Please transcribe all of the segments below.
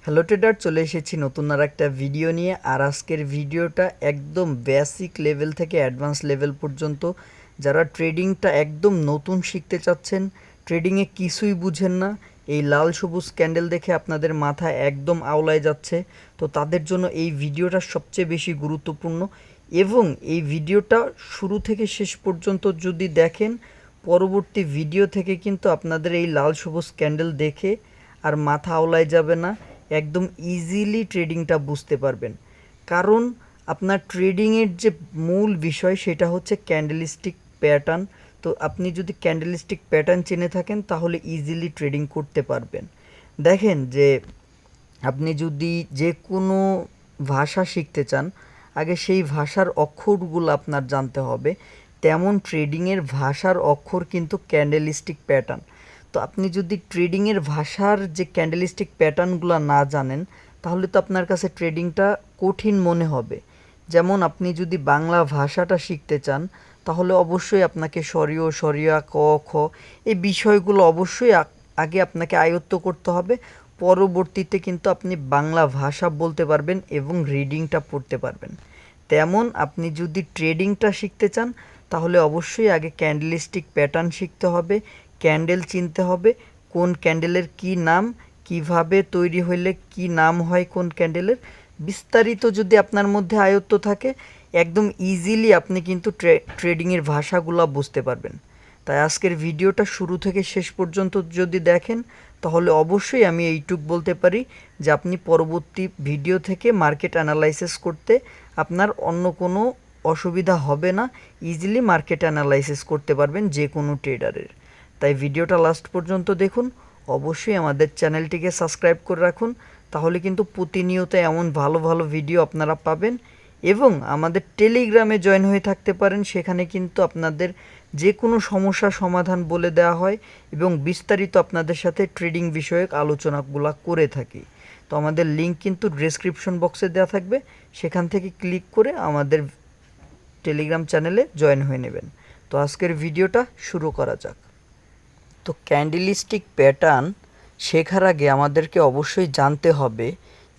Hello tedder, চলে এসেছি নতুন আর একটা ভিডিও নিয়ে। আর আজকের ভিডিওটা একদম বেসিক লেভেল থেকে অ্যাডভান্স লেভেল পর্যন্ত যারা ট্রেডিংটা একদম নতুন শিখতে চাচ্ছেন, ট্রেডিংয়ে কিছুই বুঝেন না, এই লাল সবুজ ক্যান্ডেল দেখে আপনাদের মাথা একদম আওলায় যাচ্ছে, তো তাদের জন্য এই ভিডিওটা সবচেয়ে বেশি গুরুত্বপূর্ণ। এবং এই ভিডিওটা শুরু থেকে শেষ পর্যন্ত যদি দেখেন, পরবর্তী ভিডিও থেকে কিন্তু আপনাদের এই লাল সবুজ ক্যান্ডেল দেখে আর মাথা আওলায় যাবে না, একদম ইজিলি ট্রেডিংটা বুঝতে পারবেন। কারণ আপনার ট্রেডিংয়ের যে মূল বিষয় সেটা হচ্ছে ক্যান্ডেলস্টিক প্যাটার্ন। তো আপনি যদি ক্যান্ডেলস্টিক প্যাটার্ন চিনে থাকেন তাহলে ইজিলি ট্রেডিং করতে পারবেন। দেখেন যে আপনি যদি যে কোনো ভাষা শিখতে চান, আগে সেই ভাষার অক্ষরগুলো আপনার জানতে হবে। তেমন ট্রেডিংয়ের ভাষার অক্ষর কিন্তু ক্যান্ডেলস্টিক প্যাটার্ন। তো আপনি যদি ট্রেডিংয়ের ভাষার যে ক্যান্ডেলস্টিক প্যাটার্নগুলো না জানেন, তাহলে তো আপনার কাছে ট্রেডিংটা কঠিন মনে হবে। যেমন আপনি যদি বাংলা ভাষাটা শিখতে চান, তাহলে অবশ্যই আপনাকে সরিয় সরিয়া ক খ এই বিষয়গুলো অবশ্যই আগে আপনাকে আয়ত্ত করতে হবে। পরবর্তীতে কিন্তু আপনি বাংলা ভাষা বলতে পারবেন এবং রিডিংটা পড়তে পারবেন। তেমন আপনি যদি ট্রেডিংটা শিখতে চান, তাহলে অবশ্যই আগে ক্যান্ডেলস্টিক প্যাটার্ন শিখতে হবে, ক্যান্ডেল চিনতে হবে, কোন ক্যান্ডেলের কি নাম, কিভাবে তৈরি হইলে কি নাম হয় কোন ক্যান্ডেলের, বিস্তারিত যদি আপনার মধ্যে আয়ত্ত থাকে, একদম ইজিলি আপনি কিন্তু ট্রেডিংয়ের ভাষাগুলো বুঝতে পারবেন। তাই আজকের ভিডিওটা শুরু থেকে শেষ পর্যন্ত যদি দেখেন, তাহলে অবশ্যই আমি এইটুক বলতে পারি যে আপনি পরবর্তী ভিডিও থেকে মার্কেট অ্যানালাইসিস করতে আপনার অন্য কোনো অসুবিধা হবে না, ইজিলি মার্কেট অ্যানালাইসিস করতে পারবেন যে কোনো ট্রেডারের। তাই ভিডিওটা লাস্ট পর্যন্ত দেখুন, অবশ্যই আমাদের চ্যানেলটিকে সাবস্ক্রাইব করে রাখুন, তাহলে কিন্তু প্রতিনিয়ত এমন ভালো ভালো ভিডিও আপনারা পাবেন। এবং আমাদের টেলিগ্রামে জয়েন হয়ে থাকতে পারেন, সেখানে কিন্তু আপনাদের যে কোনো সমস্যার সমাধান বলে দেওয়া হয় এবং বিস্তারিত আপনাদের সাথে ট্রেডিং বিষয়ক আলোচনাগুলো করে থাকি। তো আমাদের লিঙ্ক কিন্তু ডেসক্রিপশন বক্সে দেওয়া থাকবে, সেখান থেকে ক্লিক করে আমাদের টেলিগ্রাম চ্যানেলে জয়েন হয়ে নেবেন। তো আজকের ভিডিওটা শুরু করা যাক। তো ক্যান্ডেলস্টিক প্যাটার্ন শেখার আগে আমাদেরকে অবশ্যই জানতে হবে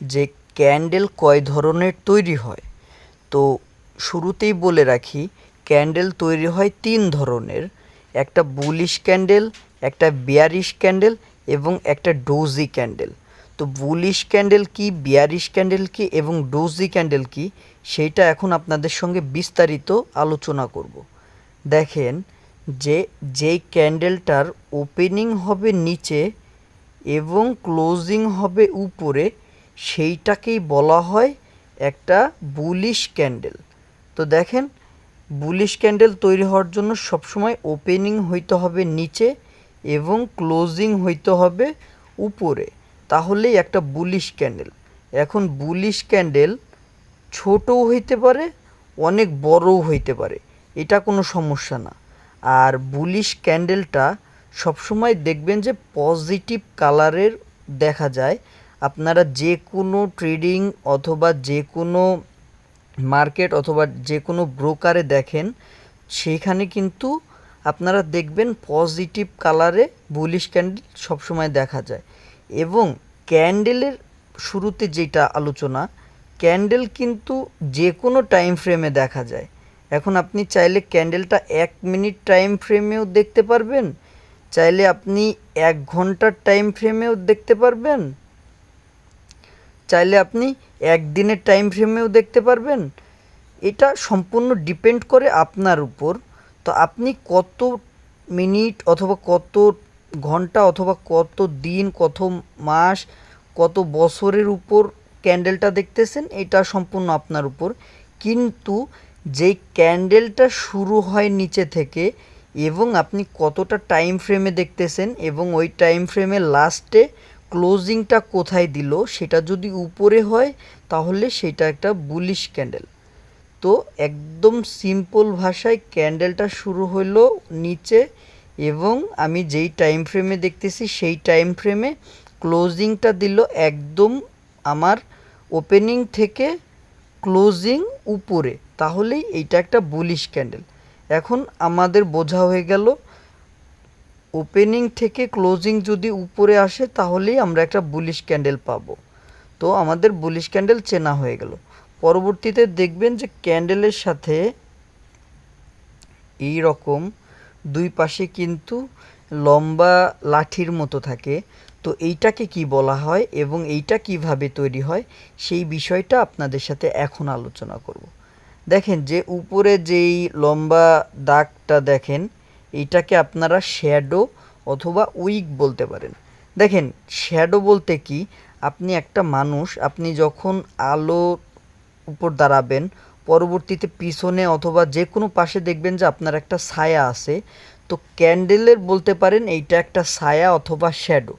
যে ক্যান্ডেল কয় ধরনের তৈরি হয়। তো শুরুতেই বলে রাখি, ক্যান্ডেল তৈরি হয় তিন ধরনের, একটা বুলিশ ক্যান্ডেল, একটা বিয়ারিশ ক্যান্ডেল এবং একটা ডোজি ক্যান্ডেল। তো বুলিশ ক্যান্ডেল কি, বিয়ারিশ ক্যান্ডেল কি এবং ডোজি ক্যান্ডেল কি, সেইটা এখন আপনাদের সঙ্গে বিস্তারিত আলোচনা করব। দেখেন যে যেই ক্যান্ডেলটার ওপেনিং হবে নিচে এবং ক্লোজিং হবে উপরে, সেইটাকেই বলা হয় একটা বুলিশ ক্যান্ডেল। তো দেখেন, বুলিশ ক্যান্ডেল তৈরি হওয়ার জন্য সবসময় ওপেনিং হইতে হবে নিচে এবং ক্লোজিং হইতে হবে উপরে, তাহলেই একটা বুলিশ ক্যান্ডেল। এখন বুলিশ ক্যান্ডেল ছোটও হইতে পারে, অনেক বড়ও হইতে পারে, এটা কোনো সমস্যা না। আর বুলিশ ক্যান্ডেলটা সবসময় দেখবেন যে পজিটিভ কালারের দেখা যায়। আপনারা যে কোনো ট্রেডিং অথবা যে কোনো মার্কেট অথবা যে কোনো ব্রোকারে দেখেন, সেখানে কিন্তু আপনারা দেখবেন পজিটিভ কালারে বুলিশ ক্যান্ডেল সবসময় দেখা যায়। এবং ক্যান্ডেলের শুরুতে যেটা আলোচনা, ক্যান্ডেল কিন্তু যে কোনো টাইম ফ্রেমে দেখা যায়। এখন আপনি চাইলে ক্যান্ডেলটা 1 মিনিট টাইম ফ্রেমেও দেখতে পারবেন, চাইলে আপনি 1 ঘন্টার টাইম ফ্রেমেও দেখতে পারবেন, চাইলে আপনি একদিনের টাইম ফ্রেমেও দেখতে পারবেন। এটা সম্পূর্ণ ডিপেন্ড করে আপনার উপর। তো আপনি কত মিনিট অথবা কত ঘন্টা অথবা কত দিন, কত মাস, কত বছরের উপর ক্যান্ডেলটা দেখতেছেন, এটা সম্পূর্ণ আপনার উপর। কিন্তু যেই ক্যান্ডেলটা শুরু হয় নিচে থেকে এবং আপনি কতটা টাইম ফ্রেমে দেখতেছেন এবং ওই টাইম ফ্রেমে লাস্টে ক্লোজিংটা কোথায় দিল, সেটা যদি উপরে হয় তাহলে সেটা একটা বুলিশ ক্যান্ডেল। তো একদম সিম্পল ভাষায় ক্যান্ডেলটা শুরু হলো নিচে এবং আমি যেই টাইম ফ্রেমে দেখতেছি সেই টাইম ফ্রেমে ক্লোজিংটা দিল একদম আমার ওপেনিং থেকে ক্লোজিং উপরে, তাহলেই এইটা একটা বুলিশ ক্যান্ডেল। এখন আমাদের বোঝা হয়ে গেল ওপেনিং থেকে ক্লোজিং যদি উপরে আসে তাহলেই আমরা একটা বুলিশ ক্যান্ডেল পাবো। তো আমাদের বুলিশ ক্যান্ডেল চেনা হয়ে গেল। পরবর্তীতে দেখবেন যে ক্যান্ডেলের সাথে এই রকম দুই পাশে কিন্তু লম্বা লাঠির মতো থাকে। তো এইটাকে কি বলা হয় এবং এইটা কিভাবে তৈরি হয় সেই বিষয়টা আপনাদের সাথে এখন আলোচনা করব। দেখেন যে উপরে যেই লম্বা দাগটা দেখেন, এইটাকে আপনারা শ্যাডো অথবা উইক বলতে পারেন। দেখেন শ্যাডো বলতে কি, আপনি একটা মানুষ, আপনি যখন আলো উপর দাঁড়াবেন, পরবর্তীতে পিছনে অথবা যে কোনো পাশে দেখবেন যে আপনার একটা ছায়া আছে। তো ক্যান্ডেলের বলতে পারেন এইটা একটা ছায়া অথবা শ্যাডো,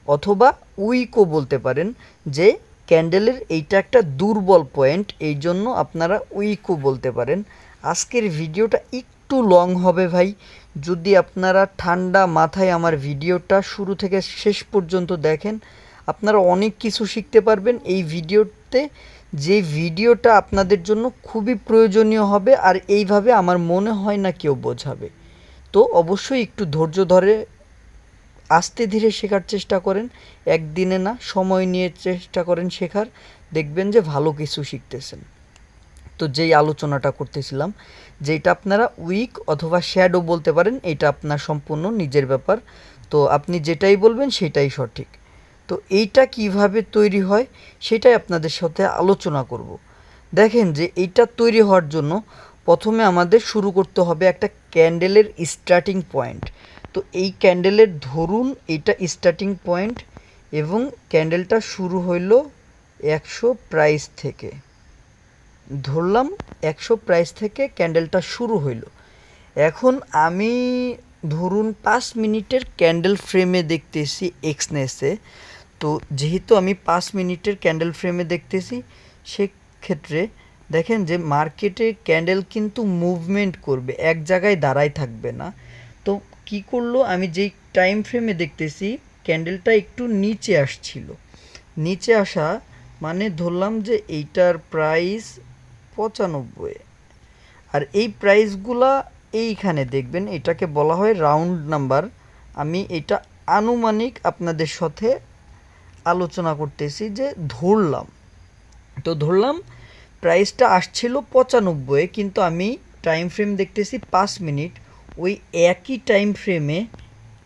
অথবা উইকও বলতে পারেন যে ক্যান্ডেলের এইটা একটা দুর্বল পয়েন্ট, এই জন্য আপনারা উইকও বলতে পারেন। আজকের ভিডিওটা একটু লং হবে ভাই, যদি আপনারা ঠান্ডা মাথায় আমার ভিডিওটা শুরু থেকে শেষ পর্যন্ত দেখেন, আপনারা অনেক কিছু শিখতে পারবেন এই ভিডিওতে, যে ভিডিওটা আপনাদের জন্য খুবই প্রয়োজনীয় হবে। আর এইভাবে আমার মনে হয় না কেউ বোঝাবে। তো অবশ্যই একটু ধৈর্য ধরে আস্তে ধীরে শেখার চেষ্টা করেন, একদিনে না, সময় নিয়ে চেষ্টা করেন শেখার, দেখবেন যে ভালো কিছু শিখতেছেন। তো যেই আলোচনাটা করতেছিলাম, যেটা আপনারা উইক অথবা শ্যাডো বলতে পারেন, এটা আপনার সম্পূর্ণ নিজের ব্যাপার। তো আপনি যেটাই বলবেন সেটাই সঠিক। তো এইটা কিভাবে তৈরি হয় সেটাই আপনাদের সাথে আলোচনা করব। দেখেন যে এইটা তৈরি হওয়ার জন্য প্রথমে আমাদের শুরু করতে হবে একটা ক্যান্ডেলের স্টার্টিং পয়েন্ট। তো এই ক্যান্ডেলের ধরুন এটা স্টার্টিং পয়েন্ট এবং ক্যান্ডেলটা শুরু হইল 100 প্রাইস থেকে, ধরলাম 100 প্রাইস থেকে ক্যান্ডেলটা শুরু হইল। এখন আমি ধরুন 5 মিনিটের ক্যান্ডেল ফ্রেমে দেখতেছি এক্সনেসে। তো যেহেতু আমি 5 মিনিটের ক্যান্ডেল ফ্রেমে দেখতেছি, সেক্ষেত্রে দেখেন যে মার্কেটে ক্যান্ডেল কিন্তু মুভমেন্ট করবে, এক জায়গায় দাঁড়ায় থাকবে না। তো কি করলো, আমি যেই টাইম ফ্রেমে দেখতেছি ক্যান্ডেলটা একটু নিচে আসছিল, নিচে আসা মানে ধরলাম যে এইটার প্রাইস 95, আর এই প্রাইসগুলা এইখানে দেখবেন, এটাকে বলা হয় রাউন্ড নাম্বার। আমি এটা আনুমানিক আপনাদের সাথে আলোচনা করতেছি যে ধরলাম, তো ধরলাম প্রাইসটা আসছিল 95, কিন্তু আমি টাইম ফ্রেম দেখতেছি 5 মিনিট। ওই একই টাইম ফ্রেমে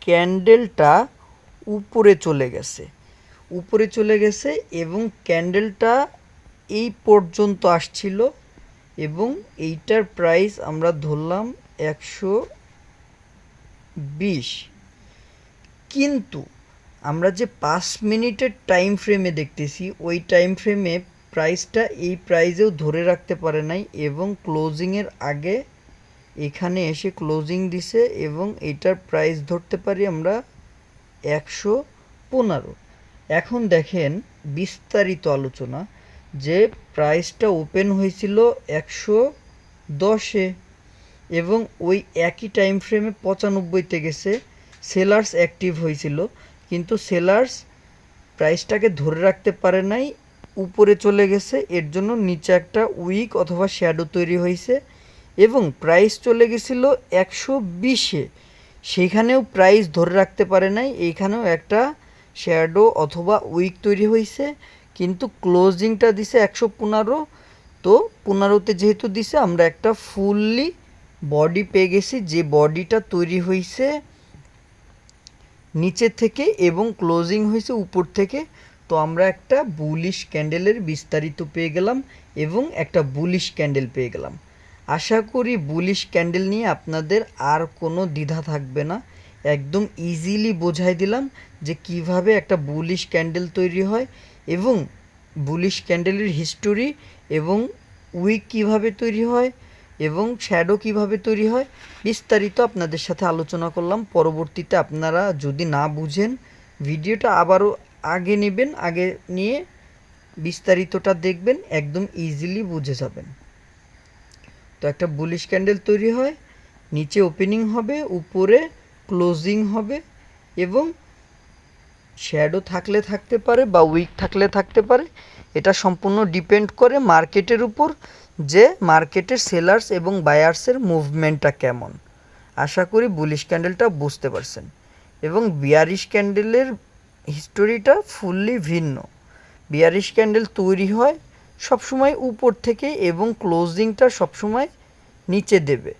ক্যান্ডেলটা উপরে চলে গেছে, উপরে চলে গেছে এবং ক্যান্ডেলটা এই পর্যন্ত আসছিল এবং এইটার প্রাইস আমরা ধরলাম 120। কিন্তু আমরা যে 5 মিনিটের টাইম ফ্রেমে দেখতেছি, ওই টাইম ফ্রেমে প্রাইসটা এই প্রাইসেও ধরে রাখতে পারে নাই এবং ক্লোজিংয়ের আগে এখানে এসে ক্লোজিং দিছে এবং এইটার প্রাইস ধরতে পারি আমরা 115। এখন দেখেন বিস্তারিত আলোচনা, যে প্রাইসটা ওপেন হয়েছিল 110-এ এবং ওই একই টাইম ফ্রেমে 95-তে গেছে। সেলার্স অ্যাক্টিভ হয়েছিল, কিন্তু সেলার্স প্রাইসটাকে ধরে রাখতে পারে নাই, উপরে চলে গেছে। এর জন্য নিচে একটা উইক অথবা শ্যাডো তৈরি হয়েছে এবং প্রাইস চলে গেছিলো 120-এ, সেইখানেও প্রাইস ধরে রাখতে পারে নাই, এইখানেও একটা শ্যাডো অথবা উইক তৈরি হয়েছে, কিন্তু ক্লোজিংটা দিছে 115। তো 15-তে যেহেতু দিছে, আমরা একটা ফুললি বডি পেয়ে গেছি, যে বডিটা তৈরি হয়েছে নিচে থেকে এবং ক্লোজিং হয়েছে উপর থেকে। তো আমরা একটা বুলিশ ক্যান্ডেলের বিস্তারিত পেয়ে গেলাম এবং একটা বুলিশ ক্যান্ডেল পেয়ে গেলাম। আশা করি বুলিশ ক্যান্ডেল নিয়ে আপনাদের আর কোনো দ্বিধা থাকবে না, একদম ইজিলি বোঝাই দিলাম যে কিভাবে একটা বুলিশ ক্যান্ডেল তৈরি হয় এবং বুলিশ ক্যান্ডেলের হিস্টোরি এবং উইক কিভাবে তৈরি হয় এবং শ্যাডো কিভাবে তৈরি হয়, বিস্তারিত আপনাদের সাথে আলোচনা করলাম। পরবর্তীতে আপনারা যদি না বুঝেন, ভিডিওটা আবারও আগে নেবেন, আগে নিয়ে বিস্তারিতটা দেখবেন, একদম ইজিলি বুঝে যাবেন। তো একটা বুলিশ ক্যান্ডেল তৈরি হয়, নিচে ওপেনিং হবে, উপরে ক্লোজিং হবে এবং শ্যাডো থাকলে থাকতে পারে বা উইক থাকলে থাকতে পারে। এটা সম্পূর্ণ ডিপেন্ড করে মার্কেটের উপর, যে মার্কেটের সেলার্স এবং বায়ার্সের মুভমেন্টটা কেমন। আশা করি বুলিশ ক্যান্ডেলটা বুঝতে পারছেন এবং বিয়ারিশ ক্যান্ডেলের হিস্টোরিটা ফুললি ভিন্ন। বিয়ারিশ ক্যান্ডেল তৈরি হয় সবসময় উপর থেকে এবং ক্লোজিংটা সবসময় নিচে দেবে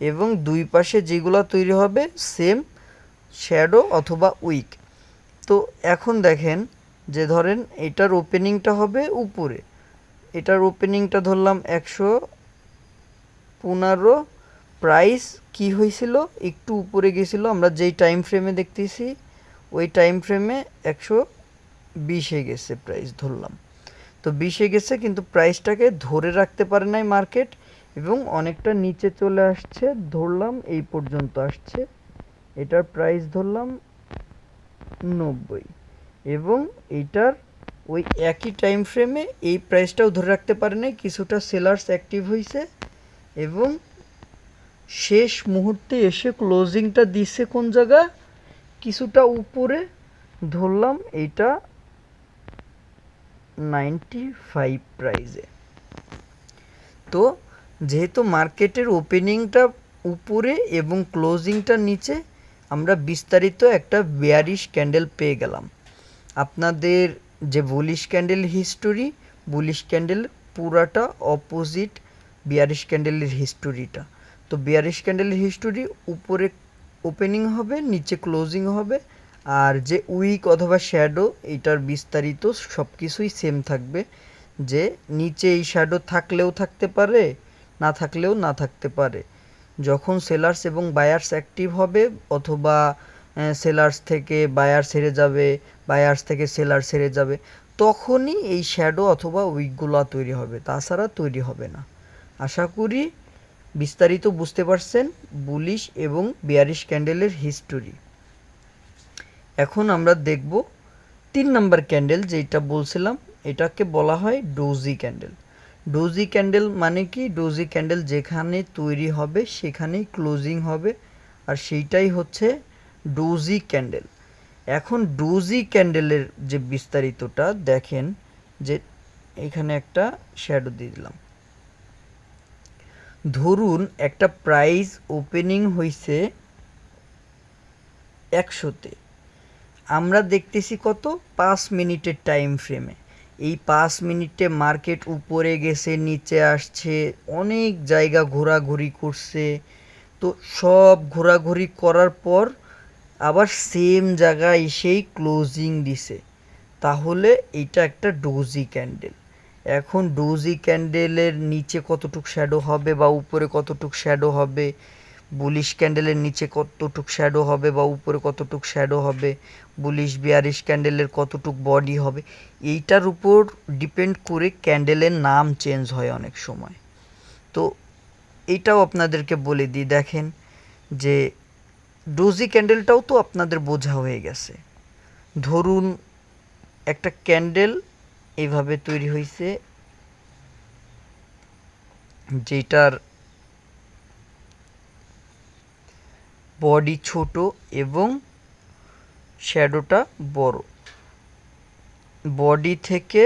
এবং দুই পাশে যেগুলো তৈরি হবে সেম শ্যাডো অথবা উইক। তো এখন দেখেন যে ধরেন এটার ওপেনিংটা হবে উপরে, এটার ওপেনিংটা ধরলাম 115, প্রাইস কি হয়েছিল একটু উপরে গেছিল, আমরা যেই টাইম ফ্রেমে দেখতেছি ওই টাইম ফ্রেমে 120-এ গেছে প্রাইস ধরলাম। তো 20-এ গেছে কিন্তু প্রাইসটাকে ধরে রাখতে পারে নাই মার্কেট এবং অনেকটা নিচে চলে আসছে, ধরলাম এই পর্যন্ত আসছে, এটার প্রাইস ধরলাম 90 এবং এইটার ওই একই টাইম ফ্রেমে এই প্রাইসটাও ধরে রাখতে পারে নাই, কিছুটা সেলার্স অ্যাক্টিভ হয়েছে এবং শেষ মুহূর্তে এসে ক্লোজিংটা দিচ্ছে কোন জায়গা, কিছুটা উপরে, ধরলাম এইটা 95 প্রাইজে। তো যেহেতু মার্কেটের ওপেনিংটা উপরে এবং ক্লোজিংটা নিচে, আমরা বিস্তারিত একটা বেয়ারিশ ক্যান্ডেল পেয়ে গেলাম। আপনাদের যে bullish candle history, bullish candle পুরাটা অপোজিট বিয়ারিশ ক্যান্ডেলের হিস্টোরিটা। তো বিয়ারিশ ক্যান্ডেলের হিস্টোরি উপরে ওপেনিং হবে, নিচে ক্লোজিং হবে, আর যে উইক অথবা শ্যাডো এটার বিস্তারিত সব কিছুই সেম থাকবে, যে নিচে এই শ্যাডো থাকলেও থাকতে পারে, না থাকলেও না থাকতে পারে। যখন সেলার্স এবং বায়ার্স অ্যাক্টিভ হবে অথবা সেলার্স থেকে বায়ার্স হেরে যাবে, বায়ার্স থেকে সেলার্স হেরে যাবে, তখনই এই শ্যাডো অথবা উইকগুলো তৈরি হবে, তাছাড়া তৈরি হবে না। আশা করি বিস্তারিত বুঝতে পারছেন বুলিশ এবং বিয়ারিশ ক্যান্ডেলের হিস্টোরি। এখন আমরা দেখব 3 নাম্বার ক্যান্ডেল, যেটা বলছিলাম এটাকে বলা হয় ডোজি ক্যান্ডেল। ডোজি ক্যান্ডেল মানে কি? ডোজি ক্যান্ডেল যেখানে তৈরি হবে সেখানেই ক্লোজিং হবে, আর সেইটাই হচ্ছে ডোজি ক্যান্ডেল। এখন ডোজি ক্যান্ডেলের যে বিস্তারিতটা দেখেন, যে এখানে একটা শ্যাডো দিয়ে দিলাম, ধরুন একটা প্রাইস ওপেনিং হয়েছে 100-তে, আমরা দেখতেছি কত 5 মিনিটের টাইম ফ্রেমে। এই 5 মিনিটে মার্কেট উপরে গেছে, নিচে আসছে, অনেক জায়গা ঘোরাঘুরি করছে। তো সব ঘোরাঘুরি করার পর আবার সেম জায়গায় এসেই ক্লোজিং দিছে, তাহলে এইটা একটা ডোজি ক্যান্ডেল। এখন ডোজি ক্যান্ডেলের নিচে কতটুক শ্যাডো হবে বা উপরে কতটুক শ্যাডো হবে, বুলিশ ক্যান্ডেলের নিচে কতটুক শ্যাডো হবে বা উপরে কতটুক শ্যাডো হবে, বুলিশ বিয়ারিশ ক্যান্ডেলের কতটুক বডি হবে, এইটার উপর ডিপেন্ড করে ক্যান্ডেলের নাম চেঞ্জ হয় অনেক সময়। তো এইটাও আপনাদেরকে বলে দিই, দেখেন যে ডোজি ক্যান্ডেলটাও তো আপনাদের বোঝা হয়ে গেছে। ধরুন একটা ক্যান্ডেল এইভাবে তৈরি হয়েছে, যেটার বডি ছোট এবং শ্যাডোটা বড়, বডি থেকে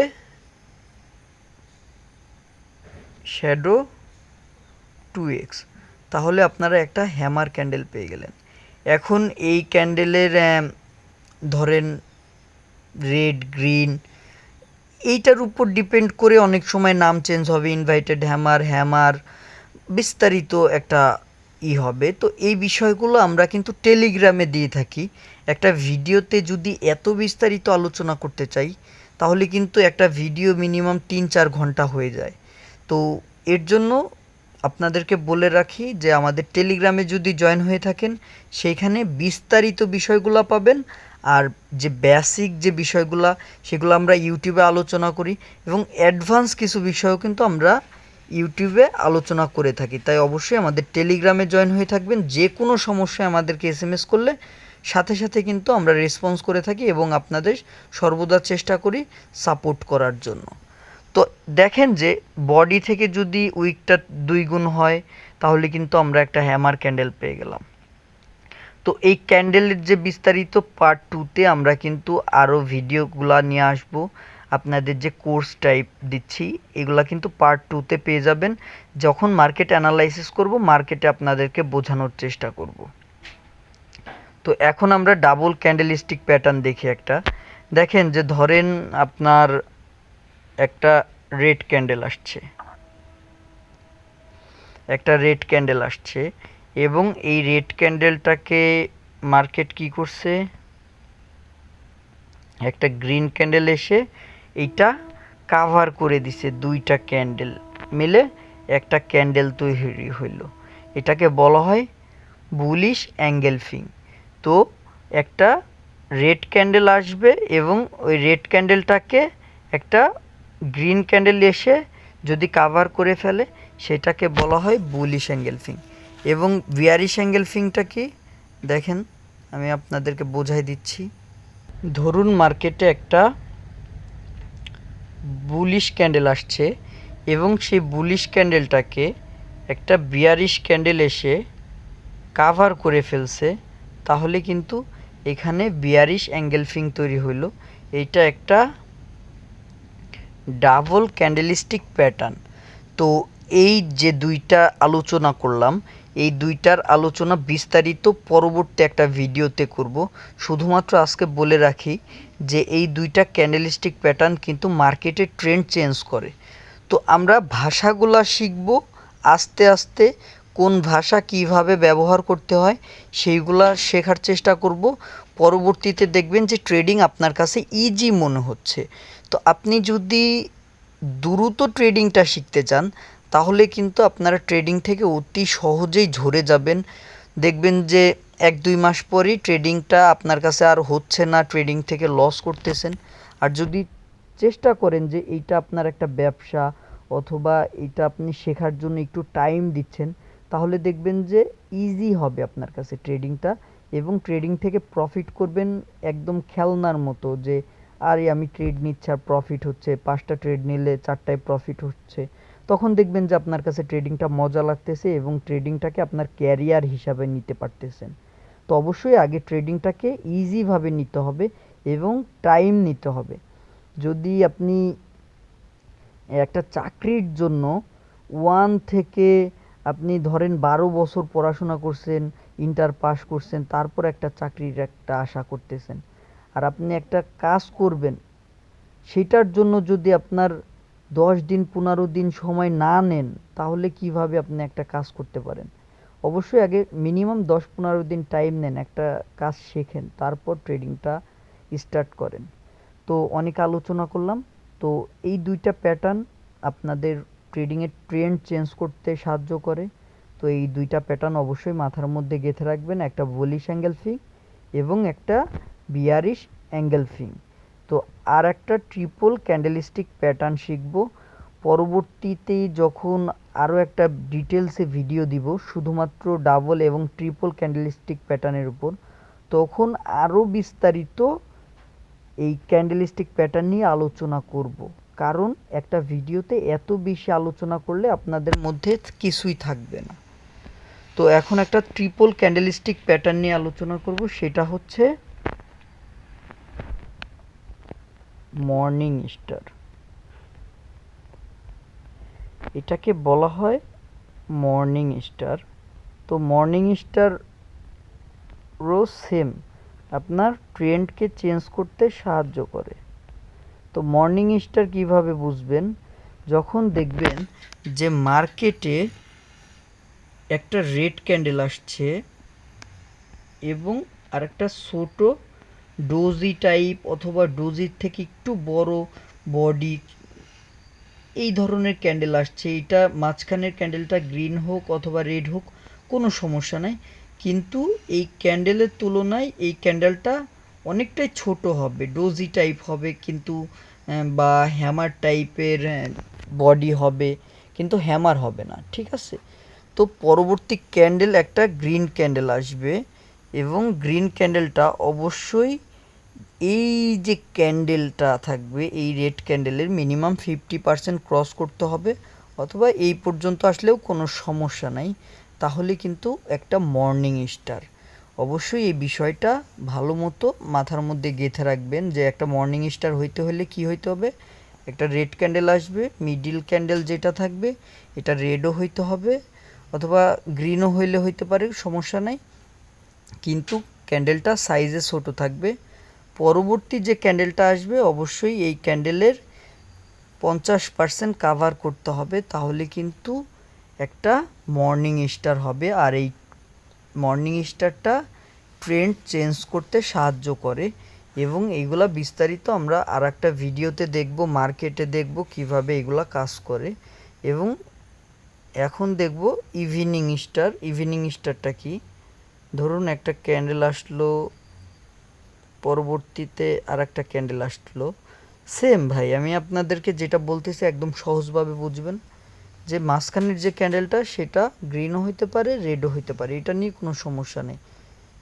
শ্যাডো 2x, তাহলে আপনারা একটা হ্যামার ক্যান্ডেল পেয়ে গেলেন। এখন এই ক্যান্ডেলের ধরেন রেড, গ্রিন, এইটার উপর ডিপেন্ড করে অনেক সময় নাম চেঞ্জ হবে, ইনভাইটেড হ্যামার, হ্যামার, বিস্তারিত একটা হবে। তো এই বিষয়গুলো আমরা কিন্তু টেলিগ্রামে দিয়ে থাকি। একটা ভিডিওতে যদি এত বিস্তারিত আলোচনা করতে চাই তাহলে কিন্তু একটা ভিডিও মিনিমাম 3-4 ঘন্টা হয়ে যায়। তো এর জন্য আপনাদেরকে বলে রাখি যে আমাদের টেলিগ্রামে যদি জয়েন হয়ে থাকেন সেইখানে বিস্তারিত বিষয়গুলো পাবেন, আর যে বেসিক যে বিষয়গুলো সেগুলো আমরা ইউটিউবে আলোচনা করি এবং অ্যাডভান্স কিছু বিষয়ও কিন্তু আমরা ইউটিউবে আলোচনা করে থাকি। তাই অবশ্যই আমাদের টেলিগ্রামে জয়েন হয়ে থাকবেন। যে কোনো সমস্যায় আমাদেরকে SMS করলে সাথে সাথে কিন্তু আমরা রেসপন্স করে থাকি এবং আপনাদের সর্বদা চেষ্টা করি সাপোর্ট করার জন্য। তো দেখেন যে বডি থেকে যদি উইকটা 2 গুণ হয় তাহলে কিন্তু আমরা একটা হ্যামার ক্যান্ডেল পেয়ে গেলাম। তো এই ক্যান্ডেলের যে বিস্তারিত পার্ট 2-তে আমরা কিন্তু আরও ভিডিওগুলা নিয়ে আসব। আপনাদের যে কোর্স টাইপ দিচ্ছি এগুলা কিন্তু পার্ট 2-তে পেয়ে যাবেন। যখন মার্কেট অ্যানালাইসিস করব মার্কেটে আপনাদেরকে বোঝানোর চেষ্টা করব। তো এখন আমরা ডাবল ক্যান্ডেলস্টিক প্যাটার্ন দেখি একটা। দেখেন যে ধরেন আপনার একটা রেড ক্যান্ডেল আসছে, এবং এই রেড ক্যান্ডেলটাকে মার্কেট কি করছে, একটা গ্রিন ক্যান্ডেল এসে এইটা কাভার করে দিছে, দুইটা ক্যান্ডেল মিলে একটা ক্যান্ডেল তৈরি হইল। এটাকে বলা হয় বুলিশ এঙ্গেলফিং। তো একটা রেড ক্যান্ডেল আসবে এবং ওই রেড ক্যান্ডেলটাকে একটা গ্রিন ক্যান্ডেল এসে যদি কাভার করে ফেলে সেটাকে বলা হয় বুলিশ এঙ্গেলফিং। এবং বিয়ারিশ এঙ্গেলফিংটা কি দেখেন, আমি আপনাদেরকে বোঝাই দিচ্ছি। ধরুন মার্কেটে একটা বুলিশ ক্যান্ডেল আসছে এবং সেই বুলিশ ক্যান্ডেলটাকে একটা বিয়ারিশ ক্যান্ডেল এসে কাভার করে ফেলছে, তাহলে কিন্তু এখানে বিয়ারিশ এঙ্গেলফিং তৈরি হইল। এইটা একটা ডাবল ক্যান্ডেলিস্টিক প্যাটার্ন। তো এই যে দুইটা আলোচনা করলাম, এই দুইটার আলোচনা বিস্তারিত পরবর্তী একটা ভিডিওতে করব। শুধুমাত্র আজকে বলে রাখি যে এই দুইটা ক্যান্ডেলিস্টিক প্যাটার্ন কিন্তু মার্কেটের ট্রেন্ড চেঞ্জ করে। তো আমরা ভাষাগুলা শিখব আস্তে আস্তে, কোন ভাষা কিভাবে ব্যবহার করতে হয় সেইগুলা শেখার চেষ্টা করব। পরবর্তীতে দেখবেন যে ট্রেডিং আপনার কাছে ইজি মনে হচ্ছে। তো আপনি যদি দ্রুত ট্রেডিংটা শিখতে চান তাহলে কিন্তু আপনারা ট্রেডিং থেকে অতি সহজেই ঝরে যাবেন। দেখবেন যে 1-2 মাস পরই ট্রেডিংটা আপনার কাছে আর হচ্ছে না, ট্রেডিং থেকে লস করতেছেন। আর যদি চেষ্টা করেন যে এইটা আপনার একটা ব্যবসা অথবা এটা আপনি শেখার জন্য একটু টাইম দিচ্ছেন, তাহলে দেখবেন যে ইজি হবে আপনার কাছে ট্রেডিংটা, এবং ট্রেডিং থেকে প্রফিট করবেন একদম খেলনার মতো, যে আরে আমি ট্রেড নিচ্ছি আর প্রফিট হচ্ছে, 5টা ট্রেড নিলে 4টায় প্রফিট হচ্ছে। তখন দেখবেন যে আপনার কাছে ট্রেডিংটা মজা লাগতেছে এবং ট্রেডিংটাকে আপনার ক্যারিয়ার হিসাবে নিতে পারতেছেন। তো অবশ্যই আগে ট্রেডিংটাকে ইজিভাবে নিতে হবে এবং টাইম নিতে হবে। যদি আপনি একটা চাকরির জন্য 1 থেকে আপনি ধরেন 12 বছর পড়াশোনা করছেন, ইন্টার পাস করছেন, তারপর একটা চাকরির একটা আশা করতেছেন, আর আপনি একটা কাজ করবেন, সেটার জন্য যদি আপনার 10 দিন 15 দিন সময় না নেন, তাহলে কিভাবে আপনি একটা কাজ করতে পারেন? অবশ্যই আগে মিনিমাম 10-15 দিন টাইম নেন, একটা কাজ শেখেন, তারপর ট্রেডিংটা স্টার্ট করেন। তো অনেক আলোচনা করলাম। তো এই দুইটা প্যাটার্ন আপনাদের ট্রেডিংয়ের ট্রেন্ড চেঞ্জ করতে সাহায্য করে। তো এই দুইটা প্যাটার্ন অবশ্যই মাথার মধ্যে গেঁথে রাখবেন, একটা বুলিশ এঙ্গেলফিং এবং একটা বিয়ারিশ এঙ্গেলফিং। তো আর একটা ট্রিপল ক্যান্ডেলস্টিক প্যাটার্ন শিখব পরবর্তীতে, যখন আরও একটা ডিটেলসে ভিডিও দিব শুধুমাত্র ডাবল এবং ট্রিপল ক্যান্ডেলস্টিক প্যাটার্নের উপর, তখন আরও বিস্তারিত এই ক্যান্ডেলস্টিক প্যাটার্ন নিয়ে আলোচনা করব। কারণ একটা ভিডিওতে এত বেশি আলোচনা করলে আপনাদের মধ্যে কিছুই থাকবে না। তো এখন একটা ট্রিপল ক্যান্ডেলস্টিক প্যাটার্ন নিয়ে আলোচনা করব, সেটা হচ্ছে মর্নিং স্টার। এটাকে বলা হয় মর্নিং স্টার। তো মর্নিং স্টারও সেম আপনার ট্রেন্ডকে চেঞ্জ করতে সাহায্য করে। তো মর্নিং স্টার কীভাবে বুঝবেন? যখন দেখবেন যে মার্কেটে একটা রেড ক্যান্ডেল আসছে এবং আরেকটা ছোট ডোজি টাইপ অথবা ডোজির থেকে একটু বড় বডি এই ধরনের ক্যান্ডেল আসছে, এটা মাঝখানের ক্যান্ডেলটা গ্রিন হোক অথবা রেড হোক কোনো সমস্যা নাই, কিন্তু এই ক্যান্ডেলের তুলনায় এই ক্যান্ডেলটা অনেকটাই ছোট হবে, ডোজি টাইপ হবে, কিন্তু বা হ্যামার টাইপের বডি হবে, কিন্তু হ্যামার হবে না, ঠিক আছে? তো পরবর্তী ক্যান্ডেল একটা গ্রিন ক্যান্ডেল আসবে এবং গ্রিন ক্যান্ডেলটা অবশ্যই এই যে ক্যান্ডেলটা থাকবে এই রেড ক্যান্ডেলের মিনিমাম 50% ক্রস করতে হবে, অথবা এই পর্যন্ত আসলেও কোনো সমস্যা নাই, তাহলে কিন্তু একটা মর্নিং স্টার। অবশ্যই এই বিষয়টা ভালো মতো মাথার মধ্যে গেঁথে রাখবেন যে একটা মর্নিং স্টার হইতে হলে কি হইতে হবে, একটা রেড ক্যান্ডেল আসবে, মিডিল ক্যান্ডেল যেটা থাকবে এটা রেডও হইতে হবে অথবা গ্রিনও হইলে হইতে পারে, সমস্যা নাই, কিন্তু ক্যান্ডেলটা সাইজে ছোটো থাকবে। পরবর্তী যে ক্যান্ডেলটা আসবে অবশ্যই এই ক্যান্ডেলের 50% কাভার করতে হবে, তাহলে কিন্তু একটা মর্নিং স্টার হবে। আর এই মর্নিং স্টারটা ট্রেন্ড চেঞ্জ করতে সাহায্য করে এবং এইগুলা বিস্তারিত আমরা আর একটা ভিডিওতে দেখব, মার্কেটে দেখব কিভাবে এগুলা কাজ করে। এবং এখন দেখব ইভিনিং স্টার। ইভিনিং স্টারটা কি? ধরুন একটা ক্যান্ডেল আসলো, পরবর্তীতে আর একটা ক্যান্ডেল আসলো, সেম ভাই আমি আপনাদেরকে যেটা বলতেছি একদম সহজভাবে বুঝবেন, যে মাঝখানের যে ক্যান্ডেলটা সেটা গ্রিনও হইতে পারে, রেডও হইতে পারে, এটা নিয়ে কোনো সমস্যা নেই।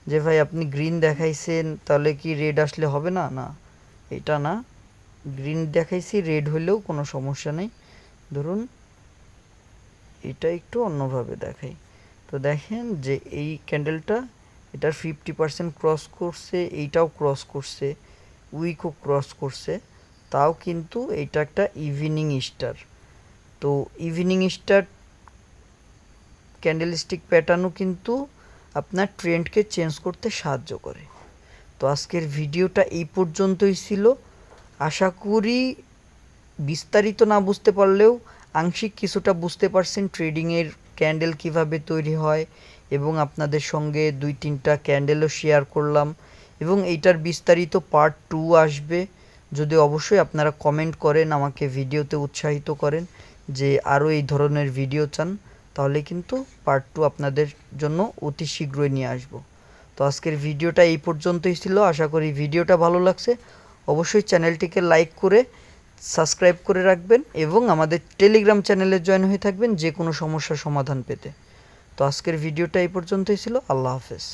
যে ভাই আপনি গ্রিন দেখাইছেন তাহলে কি রেড আসলে হবে না? না, এটা না, গ্রিন দেখাইছি রেড হইলেও কোনো সমস্যা নেই। ধরুন এটা একটু অন্যভাবে দেখাই। তো দেখেন যে এই ক্যান্ডেলটা এটার 50% ক্রস করছে, এইটাও ক্রস করছে, উইকও ক্রস করছে, তাও কিন্তু এটা একটা ইভিনিং স্টার। তো ইভিনিং স্টার ক্যান্ডেলস্টিক প্যাটার্নও কিন্তু আপনার ট্রেন্ডকে চেঞ্জ করতে সাহায্য করে। তো আজকের ভিডিওটা এই পর্যন্তই ছিল। আশা করি বিস্তারিত না বুঝতে পারলেও আংশিক কিছুটা বুঝতে পারছেন ট্রেডিংয়ের ক্যান্ডেল কিভাবে তৈরি হয়, এবং আপনাদের সঙ্গে 2-3টা ক্যান্ডেলও শেয়ার করলাম। এবং এইটার বিস্তারিত পার্ট 2 আসবে, যদি অবশ্যই আপনারা কমেন্ট করেন, আমাকে ভিডিওতে উৎসাহিত করেন যে আরও এই ধরনের ভিডিও চান, তাহলে কিন্তু পার্ট 2 আপনাদের জন্য অতি শীঘ্রই নিয়ে আসব। তো আজকের ভিডিওটা এই পর্যন্তই ছিল। আশা করি ভিডিওটা ভালো লাগছে। অবশ্যই চ্যানেলটিকে লাইক করে সাবস্ক্রাইব করে রাখবেন এবং আমাদের টেলিগ্রাম চ্যানেলে জয়েন হয়ে থাকবেন যে কোনো সমস্যার সমাধান পেতে। তো আজকের ভিডিওটা এই পর্যন্তই ছিল। আল্লাহ হাফেজ।